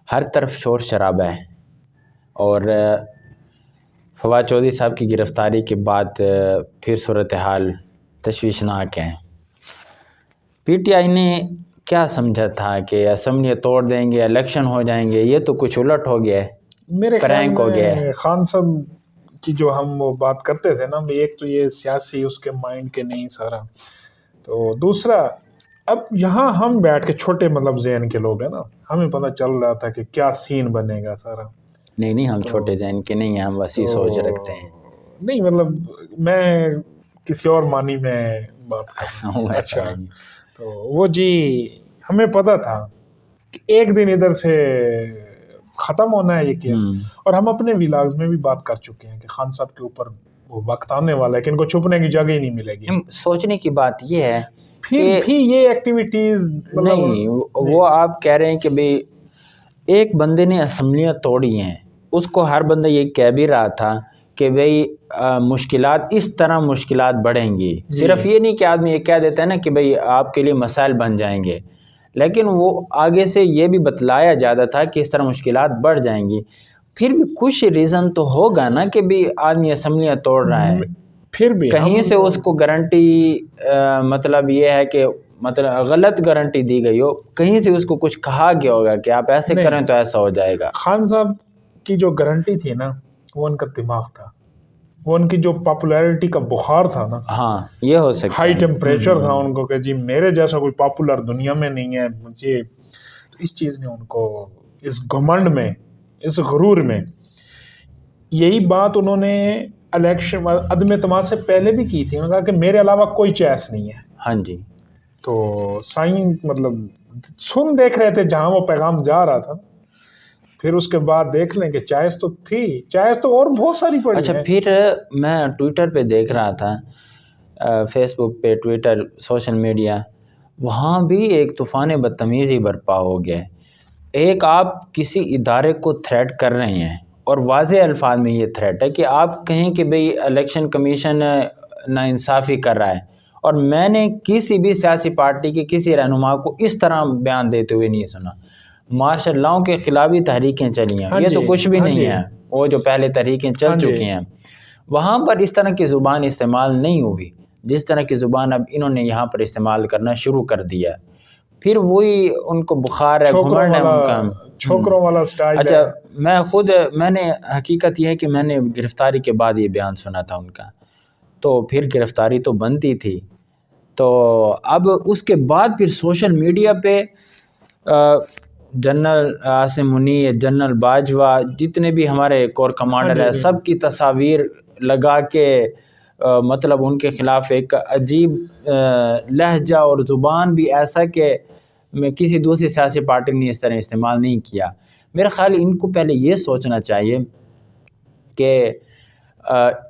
ہر طرف شور شرابہ ہے، اور فواد چودھری صاحب کی گرفتاری کے بعد پھر صورتحال تشویشناک ہے۔ پی ٹی آئی نے کیا سمجھا تھا کہ اسمبلی توڑ دیں گے، الیکشن ہو جائیں گے، یہ تو کچھ الٹ ہو گیا ہے، میرے خیال پرینک ہو گیا ہے۔ میں خان صاحب کی جو ہم وہ بات کرتے تھے نا، ایک تو یہ سیاسی اس کے مائنڈ کے نہیں سارا، تو دوسرا اب یہاں ہم بیٹھ کے چھوٹے مطلب ذہن کے لوگ ہیں نا، ہمیں پتہ چل رہا تھا کہ کیا سین بنے گا سارا۔ نہیں ہم چھوٹے ذہن کے نہیں ہیں، ہم وسیع سوچ رکھتے ہیں۔ نہیں مطلب میں کسی اور معنی میں بات کر رہا ہوں۔ اچھا، تو وہ جی ہمیں پتہ تھا کہ ایک دن ادھر سے ختم ہونا ہے یہ کیس، اور ہم اپنے ولاگز میں بھی بات کر چکے ہیں کہ خان صاحب کے اوپر وہ وقت آنے والا ہے کہ ان کو چھپنے کی جگہ ہی نہیں ملے گی۔ سوچنے کی بات یہ ہے پھر بھی یہ ایکٹیویٹیز نہیں، وہ آپ کہہ رہے ہیں کہ بھئی ایک بندے نے اسمبلیاں توڑی ہیں، اس کو ہر بندہ یہ کہہ بھی رہا تھا کہ بھئی مشکلات اس طرح مشکلات بڑھیں گی، صرف یہ نہیں کہ آدمی یہ کہہ دیتا ہے نا کہ بھئی آپ کے لیے مسائل بن جائیں گے، لیکن وہ آگے سے یہ بھی بتلایا جاتا تھا کہ اس طرح مشکلات بڑھ جائیں گی۔ پھر بھی کچھ ریزن تو ہوگا نا کہ بھی آدمی اسمبلیاں توڑ رہا ہے، پھر بھی کہیں سے اس کو گارنٹی مطلب یہ ہے کہ مطلب غلط گارنٹی دی گئی ہو، کہیں سے اس کو کچھ کہا گیا ہوگا کہ آپ ایسے کریں تو ایسا ہو جائے گا۔ خان صاحب کی جو گارنٹی تھی نا، وہ ان کا دماغ تھا، وہ ان کی جو پاپولیرٹی کا بخار تھا نا، ہاں یہ ہو سکتا ہے، ہائی ٹیمپریچر تھا ان کو کہ جی میرے جیسا کوئی پاپولر دنیا میں نہیں ہے مجھے، تو اس چیز نے ان کو اس گھمنڈ میں، اس غرور میں، یہی بات انہوں نے الیکشن عدم اعتماد سے پہلے بھی کی تھی، انہوں نے کہا کہ میرے علاوہ کوئی چوائس نہیں ہے۔ ہاں جی، تو سائن مطلب سن دیکھ رہے تھے جہاں وہ پیغام جا رہا تھا، پھر اس کے بعد دیکھ لیں کہ چوائس تو تھی، چوائس تو اور بہت ساری پڑی ہے۔ اچھا پھر میں ٹویٹر پہ دیکھ رہا تھا، فیس بک پہ، ٹویٹر، سوشل میڈیا، وہاں بھی ایک طوفان بدتمیزی برپا ہو گیا ہے۔ ایک آپ کسی ادارے کو تھریٹ کر رہے ہیں، اور واضح الفاظ میں یہ تھریٹ ہے کہ آپ کہیں کہ بھئی الیکشن کمیشن ناانصافی کر رہا ہے، اور میں نے کسی بھی سیاسی پارٹی کے کسی رہنما کو اس طرح بیان دیتے ہوئے نہیں سنا۔ مارشل لاؤں کے خلاف بھی تحریکیں چلی ہیں، یہ تو کچھ بھی نہیں ہے، وہ جو پہلے تحریکیں چل چکی ہیں، وہاں پر اس طرح کی زبان استعمال نہیں ہوئی جس طرح کی زبان اب انہوں نے یہاں پر استعمال کرنا شروع کر دیا۔ پھر وہی ان کو بخار ہے، گھمنڈ ہے ان کا، چھوکروں والا سٹائل ہے۔ اچھا میں نے حقیقت یہ ہے کہ میں نے گرفتاری کے بعد یہ بیان سنا تھا ان کا، تو پھر گرفتاری تو بنتی تھی، تو اب اس کے بعد پھر سوشل میڈیا پہ جنرل عاصم منیر، جنرل باجوہ، جتنے بھی ہمارے کور کمانڈر ہیں، سب کی تصاویر لگا کے مطلب ان کے خلاف ایک عجیب لہجہ اور زبان بھی ایسا کہ میں کسی دوسری سیاسی پارٹی نے اس طرح استعمال نہیں کیا۔ میرا خیال ان کو پہلے یہ سوچنا چاہیے کہ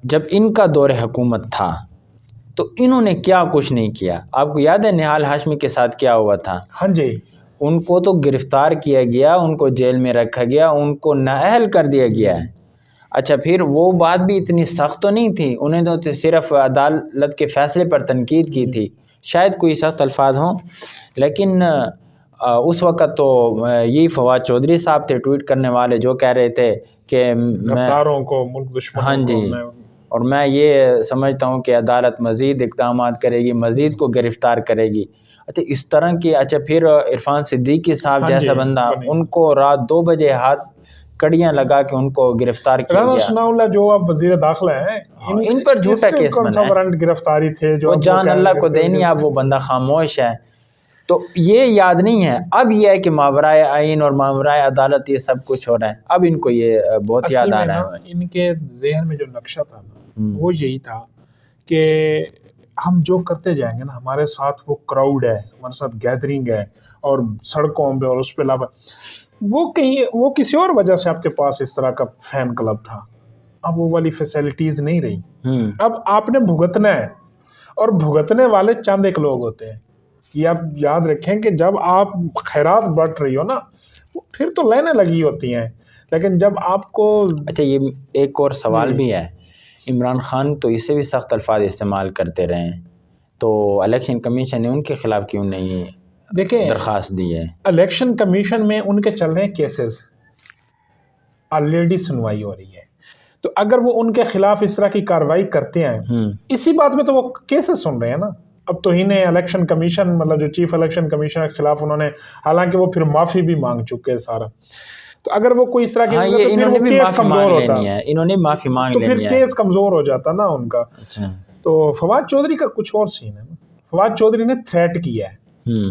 جب ان کا دور حکومت تھا تو انہوں نے کیا کچھ نہیں کیا۔ آپ کو یاد ہے نہال ہاشمی کے ساتھ کیا ہوا تھا؟ ہاں جی، ان کو تو گرفتار کیا گیا، ان کو جیل میں رکھا گیا، ان کو نااہل کر دیا گیا ہے۔ اچھا پھر وہ بات بھی اتنی سخت تو نہیں تھی، انہیں تو صرف عدالت کے فیصلے پر تنقید کی تھی، شاید کوئی سخت الفاظ ہوں، لیکن اس وقت تو یہی فواد چودھری صاحب تھے ٹویٹ کرنے والے جو کہہ رہے تھے کہ غداروں کو، ملک دشمنوں کو۔ ہاں جی، اور میں یہ سمجھتا ہوں کہ عدالت مزید اقدامات کرے گی، مزید کو گرفتار کرے گی۔ اچھا اس طرح کی، اچھا پھر عرفان صدیقی صاحب جیسا بندہ، ان کو رات 2 بجے ہاتھ کڑیاں لگا کے ان کو گرفتار کیا گیا۔ رانا ثناء اللہ جو اب وزیر داخلہ ہیں، ان پر جھوٹا کیس بنا ہے، وارنٹ گرفتاری تھے جو جان اللہ کو دینی، اب وہ بندہ خاموش ہے، تو یہ یاد نہیں ہے۔ اب یہ ہے کہ ماورائے آئین اور ماورائے عدالت یہ سب کچھ ہو رہا ہے، اب ان کو یہ بہت یاد آ رہا ہے۔ ان کے ذہن میں جو نقشہ تھا وہ یہی تھا کہ ہم جو کرتے جائیں گے نا، ہمارے ساتھ وہ کراؤڈ ہے، ہمارے ساتھ گیدرنگ ہے، اور سڑکوں پہ اور اس پہ علاوہ وہ کسی اور وجہ سے آپ کے پاس اس طرح کا فین کلب تھا، اب وہ والی فیسلٹیز نہیں رہی۔ اب آپ نے بھگتنا ہے، اور بھگتنے والے چند ایک لوگ ہوتے ہیں۔ یہ آپ یاد رکھیں کہ جب آپ خیرات بانٹ رہی ہو نا، پھر تو لائنیں لگی ہوتی ہیں، لیکن جب آپ کو… اچھا یہ ایک اور سوال بھی ہے، عمران خان تو اس سے بھی سخت الفاظ استعمال کرتے رہے ہیں، تو الیکشن کمیشن نے ان کے خلاف کیوں نہیں دیکھیں درخواست دی ہے. الیکشن کمیشن میں ان کے چل رہے ہیں کیسز، آلریڈی سنوائی ہو رہی ہے، تو اگر وہ ان کے خلاف اس طرح کی کارروائی کرتے ہیں اسی بات میں تو وہ کیسز سن رہے ہیں نا. اب تو انہیں الیکشن کمیشن مطلب جو چیف الیکشن کمیشن کے خلاف انہوں نے، حالانکہ وہ پھر معافی بھی مانگ چکے ہیں سارا، تو اگر وہ کوئی اس طرح کی تو پھر وہ کیس کمزور ہوتا، انہوں نے معافی مانگ تو لینی پھر ہے، کیس کمزور ہو جاتا نا ان کا. تو فواد چودھری کا کچھ اور سین ہے نا. فواد چودھری نے تھریٹ کیا ہے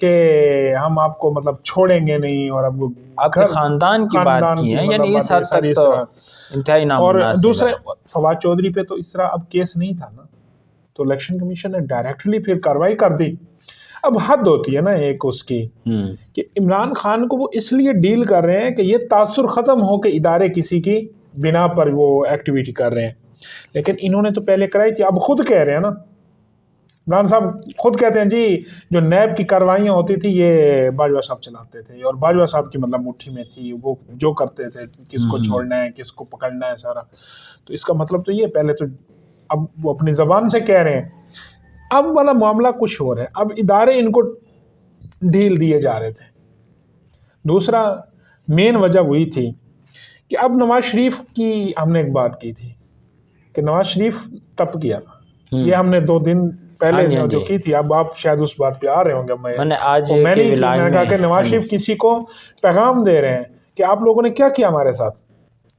کہ ہم آپ کو مطلب چھوڑیں گے نہیں، اور اب آپ کے خاندان کی بات کی ہے، یعنی اس حد تک تو انتہائی نامناسب. اور دوسرے فواد چودھری پہ تو اس طرح اب کیس نہیں تھا نا، تو الیکشن کمیشن نے ڈائریکٹلی پھر کارروائی کر دی. اب حد ہوتی ہے نا ایک اس کی کہ عمران خان کو وہ اس لیے ڈیل کر رہے ہیں کہ یہ تاثر ختم ہو کے ادارے کسی کی بنا پر وہ ایکٹیویٹی کر رہے ہیں، لیکن انہوں نے تو پہلے کرائی تھی. اب خود کہہ رہے ہیں نا، عمران صاحب خود کہتے ہیں جی جو نیب کی کاروائیاں ہوتی تھی یہ باجوہ صاحب چلاتے تھے، اور باجوہ صاحب کی مطلب مٹھی میں تھی، وہ جو کرتے تھے کس کو چھوڑنا ہے کس کو پکڑنا ہے سارا. تو اس کا مطلب تو یہ پہلے تو اب وہ اپنی زبان سے کہہ رہے ہیں. اب والا معاملہ کچھ اور ہے، اب ادارے ان کو ڈھیل دیے جا رہے تھے. دوسرا مین وجہ وہی تھی کہ اب نواز شریف کی ہم نے ایک بات کی تھی کہ نواز شریف تب کیا، یہ ہم نے 2 دن پہلے جو کی تھی، اب آپ شاید اس بات پہ آ رہے ہوں گے. میں نے کہا کہ نواز شریف کسی کو پیغام دے رہے ہیں کہ آپ لوگوں نے کیا کیا ہمارے ساتھ،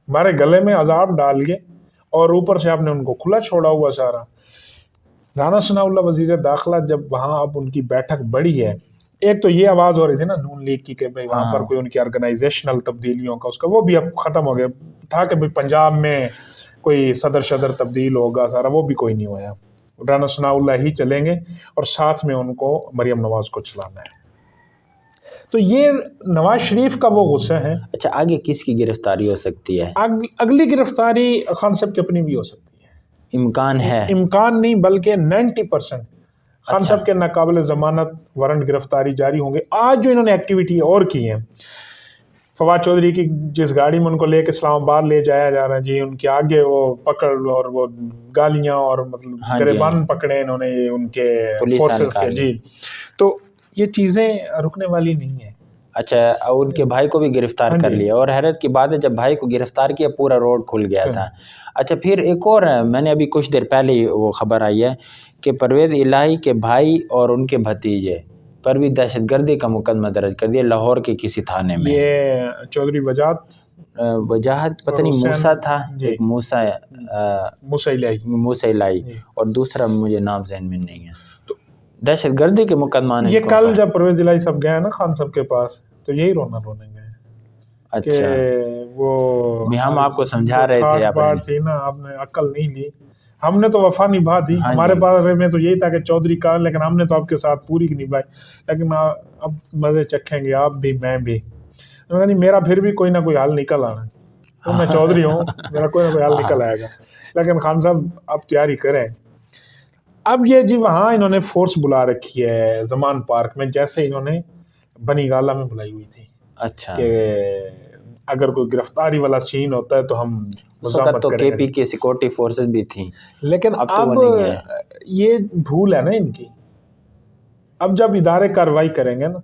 ہمارے گلے میں عذاب ڈال کے، اور اوپر سے آپ نے ان کو کھلا چھوڑا ہوا سارا. رانا ثناء اللہ وزیر داخلہ جب وہاں اب ان کی بیٹھک بڑی ہے، ایک تو یہ آواز ہو رہی تھی نا نون لیگ کی کہ بھائی وہاں پر کوئی ان کی آرگنائزیشنل تبدیلیوں کا اس کا وہ بھی اب ختم ہو گیا تھا کہ بھائی پنجاب میں کوئی صدر تبدیل ہوگا سارا، وہ بھی کوئی نہیں ہوا. رانا ثناء اللہ ہی چلیں گے اور ساتھ میں ان کو مریم نواز کو چلانا ہے. تو یہ نواز شریف کا وہ غصہ ہے. اچھا آگے کس کی گرفتاری ہو سکتی ہے؟ اگلی گرفتاری خان صاحب کی اپنی بھی ہو سکتی ہے. امکان ہے؟ امکان نہیں بلکہ 90% خان صاحب کے ناقابل ضمانت وارنٹ گرفتاری جاری ہوں گے. آج جو انہوں نے ایکٹیویٹی اور کی ہیں، فواد چودھری کی جس گاڑی میں ان کو لے کے اسلام آباد لے جایا جا رہا ہے جی، ان کے آگے وہ پکڑ اور وہ گالیاں اور مطلب گریبان پکڑے انہوں نے ان کے فورسز کے جی، تو یہ چیزیں رکنے والی نہیں ہیں. اچھا اور ان کے بھائی کو بھی گرفتار کر لیا، اور حیرت کی بات ہے جب بھائی کو گرفتار کیا پورا روڈ کھل گیا تھا. اچھا پھر ایک اور ہے، میں نے ابھی کچھ دیر پہلے ہی وہ خبر آئی ہے کہ پرویز الہی کے بھائی اور ان کے بھتیجے پر بھی دہشت گردی کا مقدمہ درج کر دیا لاہور کے کسی تھانے میں. یہ چودھری وجاہت پتہ نہیں موسیٰ تھا، ایک موسیٰ الہی اور دوسرا مجھے نام ذہن میں نہیں ہے. دہشت گردی کے مقدمہ نے یہ کل جب پرویز الہی صاحب گئے نا خان صاحب کے پاس تو یہی رونے گئے. اچھا وہ ہم آپ کو سمجھا رہے تھے نا، آپ نے عقل نہیں لی، ہم نے تو وفا نبھا دی. ہمارے بارے میں تو یہی تھا کہ چودھری کا، لیکن ہم نے تو آپ کے ساتھ پوری نبھائی، لیکن اب مزے چکھیں گے آپ بھی میں بھی. میرا پھر بھی کوئی نہ کوئی حل نکل آنا، تو میں چودھری ہوں، میرا کوئی نہ کوئی حل نکل آئے گا. لیکن خان صاحب آپ تیاری کریں. اب یہ جی وہاں انہوں نے فورس بلا رکھی ہے زمان پارک میں، جیسے انہوں نے بنی گالہ میں بلائی ہوئی تھی. اچھا کہ اگر کوئی گرفتاری والا سین ہوتا ہے تو ہم مزاحمت کریں گے. کے پی کے سیکورٹی فورسز بھی تھیں، لیکن اب یہ بھول ہے نا ان کی. اب جب ادارے کارروائی کریں گے نا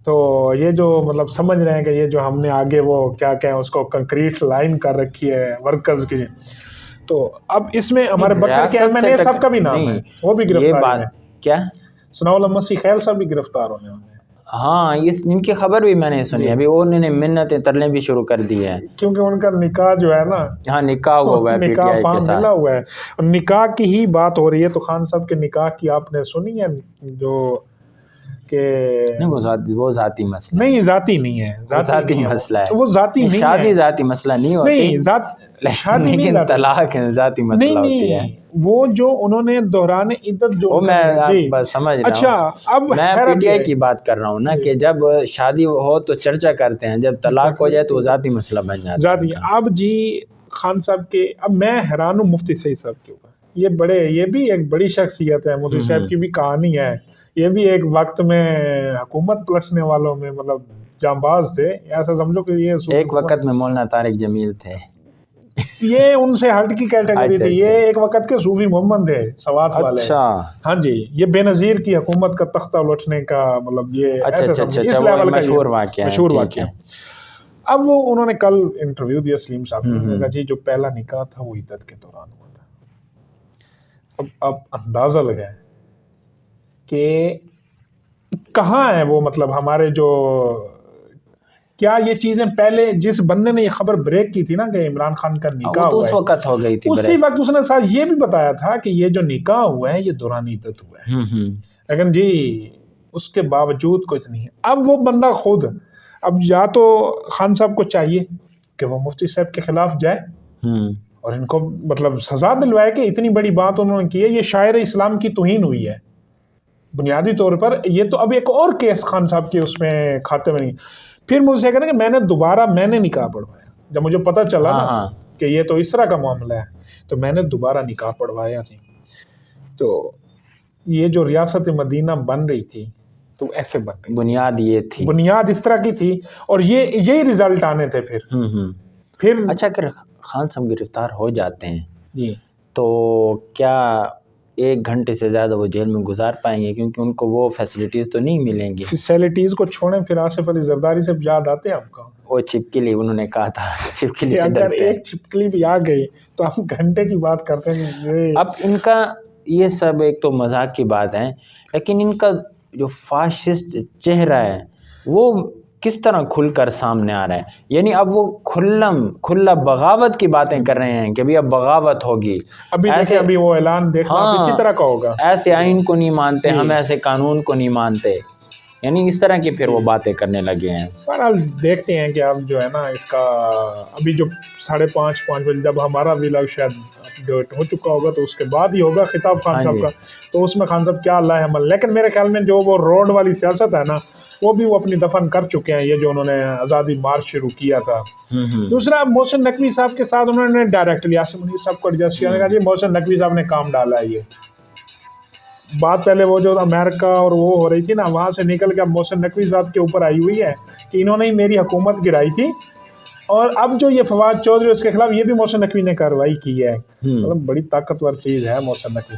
تو یہ جو مطلب سمجھ رہے ہیں کہ یہ جو ہم نے آگے وہ کیا کہیں اس کو کنکریٹ لائن کر رکھی ہے ورکرز کی، تو اب اس میں ہمارے بکر کے ایم این اے صاحب کا بھی نام ہے، وہ بھی گرفتار ہیں. کیا ثناء اللہ مسیح خیل صاحب بھی گرفتار ہونے والے ہیں. ہاں ان کی خبر بھی میں نے سنی. ابھی انہوں نے منتیں ترلیں بھی شروع کر دی ہیں کیونکہ ان کا نکاح جو ہے نا، ہاں نکاح ہوا ہے، نکاح فارم ملا ہوا ہے. اور نکاح کی ہی بات ہو رہی ہے تو خان صاحب کے نکاح کی آپ نے سنی ہے جو کہ وہ ذاتی مسئلہ نہیں، ذاتی نہیں ہے، ذاتی مسئلہ ہے، وہ ذاتی نہیں ہے. شادی ذاتی مسئلہ نہیں ہوتی، نہیں شادی نہیں، طلاق ذاتی مسئلہ ہوتی ہے. وہ جو انہوں نے دوران عدت جو میں بس سمجھ رہا ہوں. اچھا اب میں پی ٹی آئی کی بات کر رہا ہوں نا کہ جب شادی ہو تو چرچا کرتے ہیں، جب طلاق ہو جائے تو وہ ذاتی مسئلہ بن جاتا ہے. اب جی خان صاحب کے، اب میں حیران ہوں مفتی سعید صاحب کے اوپر. یہ بھی ایک بڑی شخصیت ہے، مفتی صاحب کی بھی کہانی ہے. یہ بھی ایک وقت میں حکومت پلٹنے والوں میں مطلب جانباز تھے، ایسا سمجھو کہ یہ ایک وقت میں مولانا طارق جمیل تھے. یہ ان سے ہٹ کی کیٹیگری تھی، یہ ایک وقت کے صوفی محمد تھے سوات والے. ہاں جی، یہ بے نظیر کی حکومت کا تختہ الٹنے کا مطلب یہ ایسے اس لیول کا مشہور واقعہ. اب وہ انہوں نے کل انٹرویو دیا سلیم صاحب نے کہا جی جو پہلا نکاح تھا وہ عدت کے دوران ہوا تھا. اب اندازہ لگائیں کہ کہاں ہے وہ، مطلب ہمارے جو کیا یہ چیزیں پہلے جس بندے نے یہ خبر بریک کی تھی نا کہ عمران خان کا نکاح ہوا ہے، اس وقت ہو گئی تھی، اسی وقت اس نے ساتھ یہ بھی بتایا تھا کہ یہ جو نکاح ہوا ہے یہ دوران عدت ہوا ہے، لیکن جی اس کے باوجود کچھ نہیں ہے. اب وہ بندہ خود اب یا تو خان صاحب کو چاہیے کہ وہ مفتی صاحب کے خلاف جائے اور ان کو مطلب سزا دلوائے کہ اتنی بڑی بات انہوں نے کی ہے، یہ شاعر اسلام کی توہین ہوئی ہے بنیادی طور پر. یہ تو اب ایک اور کیس خان صاحب کے اس میں کھاتے میں نہیں. پھر مجھ سے کہنا کہ میں نے نکاح پڑھوایا جب مجھے پتہ چلا نا کہ یہ تو اس طرح کا معاملہ ہے، تو میں نے دوبارہ نکاح پڑھوایا جی. تو یہ جو ریاست مدینہ بن رہی تھی تو ایسے بن رہی، بنیاد یہ تھی، بنیاد اس طرح کی تھی، اور یہی رزلٹ آنے تھے. پھر اچھا اگر خان صاحب گرفتار ہو جاتے ہیں جی تو کیا 1 گھنٹے سے زیادہ وہ جیل میں گزار پائیں گے؟ کیونکہ ان کو وہ فیسلٹیز تو نہیں ملیں گی. فیسلٹیز کو چھوڑیں، پھر آصف علی زرداری سے یاد آتے ہیں آپ کو وہ چھپکلی، انہوں نے کہا تھا چھپکلی، اگر ایک چھپکلی بھی آ گئی تو ہم گھنٹے کی بات کرتے ہیں. اب ان کا یہ سب ایک تو مذاق کی بات ہے، لیکن ان کا جو فاشسٹ چہرہ ہے وہ کس طرح کھل کر سامنے آ رہا ہے. یعنی اب وہ کھلا بغاوت کی باتیں کر رہے ہیں کہ اب بغاوت ہوگی. ابھی وہ اعلان دیکھنا اسی طرح کا ہوگا، ایسے آئین کو نہیں مانتے ہم، ایسے قانون کو نہیں مانتے، یعنی اس طرح کی پھر وہ باتیں کرنے لگے ہیں. بہرحال دیکھتے ہیں کہ اب جو ہے نا اس کا ابھی جو 5:30 بجے جب ہمارا ویلاگ شاید اپڈیٹ ہو چکا ہوگا تو اس کے بعد ہی ہوگا خطاب خان صاحب کا. تو اس میں خان صاحب کیا اللہ عمل، لیکن میرے خیال میں جو وہ روڈ والی سیاست ہے نا وہ بھی وہ اپنی دفن کر چکے ہیں، یہ جو انہوں نے آزادی مارچ شروع کیا تھا. دوسرا محسن نقوی صاحب کے ساتھ انہوں نے ڈائریکٹلی عاصم منیر صاحب کو ایڈجسٹ کیا، کہا جی محسن نقوی صاحب نے کام ڈالا ہے. یہ بات پہلے وہ جو امریکہ اور وہ ہو رہی تھی نا وہاں سے نکل کے اب محسن نقوی صاحب کے اوپر آئی ہوئی ہے کہ انہوں نے ہی میری حکومت گرائی تھی. اور اب جو یہ فواد چودھری اس کے خلاف یہ بھی محسن نقوی نے کارروائی کی ہے. مطلب بڑی طاقتور چیز ہے محسن نقوی.